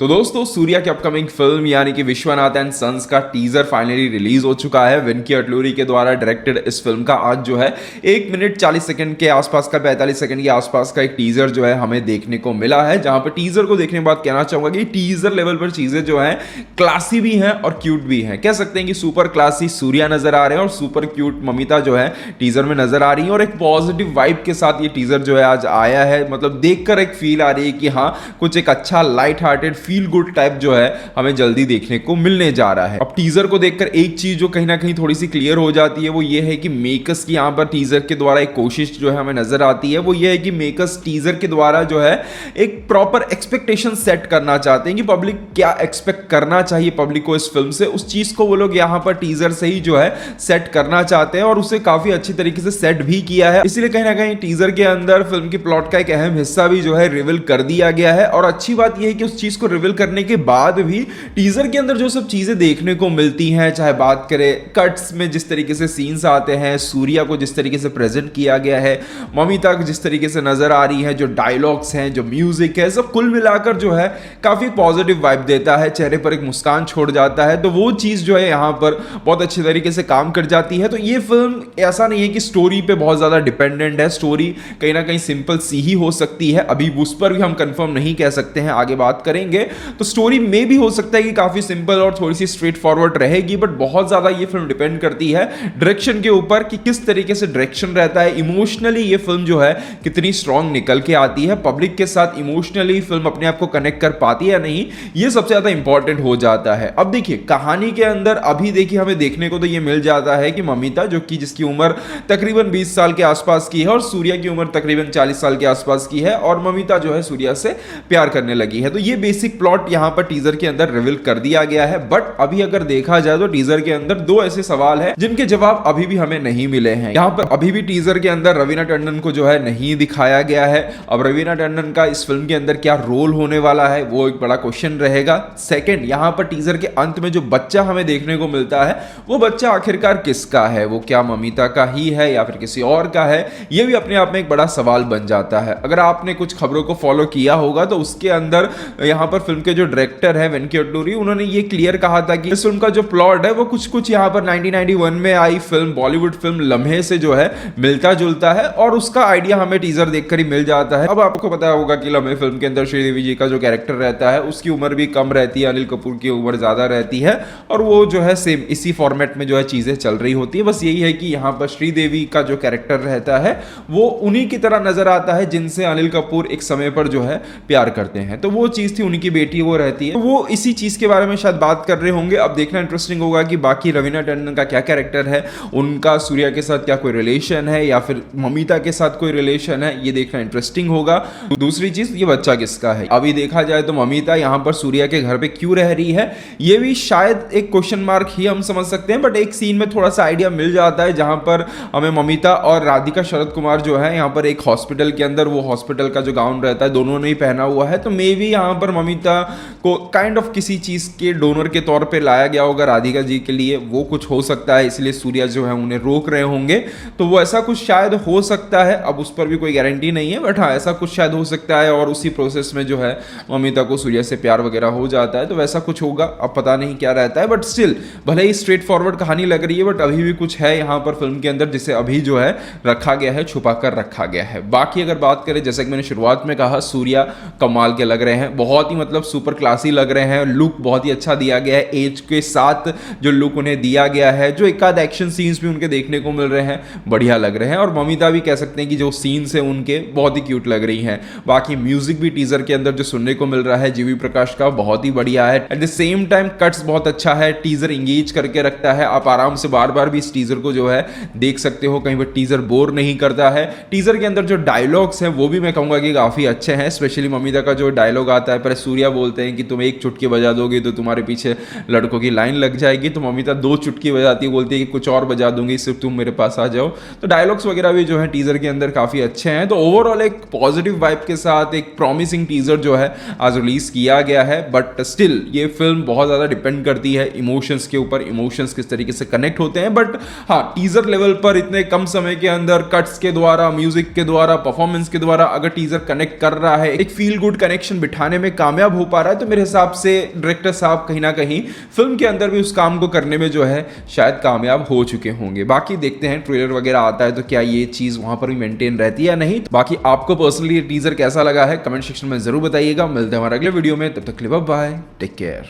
तो दोस्तों सूर्या की अपकमिंग फिल्म यानी कि विश्वनाथ एंड सन्स का टीजर फाइनली रिलीज हो चुका है। वेंकी अटलूरी के द्वारा डायरेक्टेड इस फिल्म का आज जो है 1 मिनट 40 सेकंड के आसपास का 45 सेकंड के आसपास का एक टीजर जो है हमें देखने को मिला है। जहां पर टीजर को देखने के बाद कहना चाहूंगा कि टीजर लेवल पर चीजें जो है क्लासी भी हैं और क्यूट भी हैं। कह सकते हैं कि सुपर क्लासी सूर्या नजर आ रहे हैं और सुपर क्यूट ममिता जो है टीजर में नजर आ रही है और एक पॉजिटिव वाइब के साथ ये टीजर जो है आज आया है। मतलब देखकर एक फील आ रही है कि हाँ कुछ एक अच्छा light hearted feel good type जो है हमें जल्दी देखने को मिलने जा रहा है। अब टीजर को देखकर एक चीज जो कहीं ना कहीं थोड़ी सी क्लियर हो जाती है वो ये है कि मेकर्स की यहां पर टीजर के द्वारा एक कोशिश जो है हमें नजर आती है वो ये है कि मेकर्स टीजर के द्वारा जो है एक प्रॉपर एक्सपेक्टेशन सेट करना चाहते हैं कि पब्लिक क्या एक्सपेक्ट करना चाहिए पब्लिक को इस फिल्म से, उस चीज को वो लोग यहां पर टीजर से ही जो है सेट करना चाहते हैं और उसे काफी अच्छी तरीके से सेट भी किया है। इसलिए कहीं ना कहीं टीजर के अंदर फिल्म की प्लॉट का एक अहम हिस्सा भी जो है रिवील कर दिया गया है। और अच्छी बात यह है कि उस चीज को रिवील करने के बाद भी टीजर के अंदर जो सब चीजें देखने को मिलती हैं, चाहे बात करें कट्स में जिस तरीके से सीन्स आते हैं, सूर्या को जिस तरीके से प्रेजेंट किया गया है, ममिता जिस तरीके से नजर आ रही है, जो डायलॉग्स हैं, जो म्यूजिक है, सब कुल मिलाकर जो है काफी पॉजिटिव वाइब देता है, चेहरे पर एक मुस्कान छोड़ जाता है। तो वो चीज जो है यहां पर बहुत अच्छे तरीके से काम कर जाती है। तो ये फिल्म ऐसा नहीं है कि स्टोरी पे बहुत ज्यादा डिपेंडेंट है, स्टोरी कहीं ना कहीं सिंपल सी ही हो सकती है। अभी उस पर भी हम कंफर्म नहीं कह सकते हैं, आगे बात करेंगे। तो स्टोरी में भी हो सकता है कि काफी सिंपल और थोड़ी सी स्ट्रेट फॉरवर्ड रहेगी, बट बहुत ज्यादा ये फिल्म डिपेंड करती है डायरेक्शन के ऊपर कि किस तरीके से डायरेक्शन रहता है। इमोशनली ये फिल्म जो है कितनी स्ट्रांग निकल के आती है, पब्लिक के साथ इमोशनली फिल्म अपने आप को कनेक्ट कर पाती है या नहीं, ये सबसे ज्यादा इंपॉर्टेंट हो जाता है। अब देखिए कहानी के अंदर अभी देखिए हमें देखने को तो ये मिल जाता है कि ममिता जो कि जिसकी उम्र तकरीबन 20 साल के आसपास की है और सूर्या की उम्र तकरीबन 40 साल के आसपास की है और ममिता जो है सूर्या से प्यार करने लगी है। तो ये बेसिक प्लॉट यहां पर टीजर के अंदर रिवील कर दिया गया है। बट अभी अगर देखा जाए तो टीजर के अंदर दो ऐसे सवाल हैं जिनके जवाब अभी भी हमें नहीं मिले हैं। यहां पर अभी भी टीजर के अंदर रवीना टंडन को जो है नहीं दिखाया गया है। अब रवीना टंडन का इस फिल्म के अंदर क्या रोल होने वाला है वो एक बड़ा क्वेश्चन रहेगा। सेकंड, यहां पर टीजर के अंत में जो बच्चा हमें देखने को मिलता है वो बच्चा आखिरकार किसका है, वो क्या ममिता का ही है या फिर किसी और का है, ये भी अपने आप में एक बड़ा सवाल बन जाता है। अगर आपने कुछ खबरों को फॉलो किया होगा तो उसके अंदर यहां पर फिल्म के जो डायरेक्टर है वेंकी अटलूरी, उन्होंने ये क्लियर कहा था कि इस फिल्म का जो प्लॉट है वो कुछ यहां पर 1991 में आई फिल्म बॉलीवुड फिल्म लम्हे से जो है मिलता जुलता है और उसका आइडिया हमें टीजर देखकर ही मिल जाता है। अब आपको पता होगा कि लम्हे फिल्म के अंदर श्रीदेवी जी का जो कैरेक्टर रहता है उसकी उम्र भी कम रहती है, अनिल कपूर की उम्र ज्यादा रहती है और वो जो है सेम इसी फॉर्मेट में जो है चीजें चल रही होती है। बस यही है कि यहाँ पर श्रीदेवी का जो कैरेक्टर रहता है वो उन्हीं की तरह नजर आता है जिनसे अनिल कपूर एक समय पर जो है प्यार करते हैं। तो वो चीज थी, उनकी बेटी वो रहती है, वो इसी चीज के बारे में शायद बात कर रहे होंगे। अब देखना इंटरेस्टिंग होगा कि बाकी रवीना टंडन का क्या कैरेक्टर है, उनका सूर्या के साथ क्या कोई रिलेशन है या फिर ममिता के साथ कोई रिलेशन है, ये देखना इंटरेस्टिंग होगा। दूसरी चीज, ये बच्चा किसका है। अभी देखा जाए तो ममिता यहां पर सूर्या के घर पे क्यों रह रही है ये भी शायद एक क्वेश्चन मार्क ही हम समझ सकते हैं। बट एक सीन में थोड़ा सा आइडिया मिल जाता है जहां पर हमें ममिता और राधिका शरद कुमार जो है यहां पर एक हॉस्पिटल के अंदर, वो हॉस्पिटल का जो गाउन रहता है दोनों ने ही पहना हुआ है, तो मे भी यहां पर ममिता को काइंड ऑफ किसी चीज के डोनर के तौर पे लाया गया होगा राधिका जी के लिए, वो कुछ हो सकता है, इसलिए सूर्या जो है उन्हें रोक रहे होंगे। तो वो ऐसा कुछ शायद हो सकता है, अब उस पर भी कोई गारंटी नहीं है, बट हाँ ऐसा कुछ शायद हो सकता है और उसी प्रोसेस में जो है ममिता को सूर्या से प्यार वगैरह हो जाता है, तो वैसा कुछ होगा। अब पता नहीं क्या रहता है, बट स्टिल भले ही स्ट्रेट फॉरवर्ड कहानी लग रही है बट अभी भी कुछ है यहाँ पर फिल्म के अंदर जिसे अभी जो है रखा गया है, छुपा कर रखा गया है। बाकी अगर बात करें, जैसे कि मैंने शुरुआत में कहा, सूर्या कमाल के लग रहे हैं, बहुत ही मतलब सुपर क्लासी लग रहे हैं, लुक बहुत ही अच्छा दिया गया है, एज के साथ जो लुक उन्हें दिया गया है, जो एक आध एक्शन सीन्स भी उनके देखने को मिल रहे हैं, बढ़िया लग रहे हैं। और ममिता भी कह सकते हैं कि जो सीन्स है उनके बहुत ही क्यूट लग रही हैं। बाकी म्यूजिक भी टीजर के अंदर जो सुनने को मिल रहा है जीवी प्रकाश का, बहुत ही बढ़िया है। At the same time cuts बहुत अच्छा है, टीजर इंगेज करके रखता है, आप आराम से बार बार भी इस टीजर को जो है देख सकते हो, कहीं पर टीजर बोर नहीं करता है। टीजर के अंदर जो डायलॉग्स हैं वो भी मैं कहूंगा कि काफी अच्छे हैं, स्पेशली ममिता का जो डायलॉग आता है, पर सूर्या बोलते हैं कि तुम एक चुटकी बजा दोगे तो तुम्हारे पीछे लड़कों की लाइन लग जाएगी, तो ममिता 2 चुटकी बजाती है, बोलती है कि कुछ और बजा दूंगी सिर्फ तुम मेरे पास आ जाओ। तो डायलॉग्स वगैरह भी जो है टीजर के अंदर काफी अच्छे हैं। तो ओवरऑल एक पॉजिटिव वाइब के साथ एक प्रॉमिसिंग टीजर जो है आज रिलीज किया गया है। बट स्टिल ये फिल्म बहुत ज्यादा डिपेंड करती है इमोशंस के ऊपर, इमोशंस किस तरीके से कनेक्ट होते हैं। बट हाँ, टीजर लेवल पर इतने कम समय के अंदर कट्स के द्वारा, म्यूजिक के द्वारा, परफॉर्मेंस के द्वारा अगर टीजर कनेक्ट कर रहा है, एक फील गुड कनेक्शन बिठाने में कामयाब कामयाब हो पा रहा है, तो मेरे हिसाब से डायरेक्टर साहब कहीं ना कहीं फिल्म के अंदर भी उस काम को करने में जो है शायद कामयाब हो चुके होंगे। बाकी देखते हैं ट्रेलर वगैरह आता है तो क्या ये चीज़ वहां पर भी मेंटेन रहती है या नहीं। बाकी आपको पर्सनली ये टीजर कैसा लगा है कमेंट सेक्शन में जरूर बताइएगा। मिलते हैं हमारे अगले वीडियो में, तब तक के लिए बाय बाय, टेक केयर।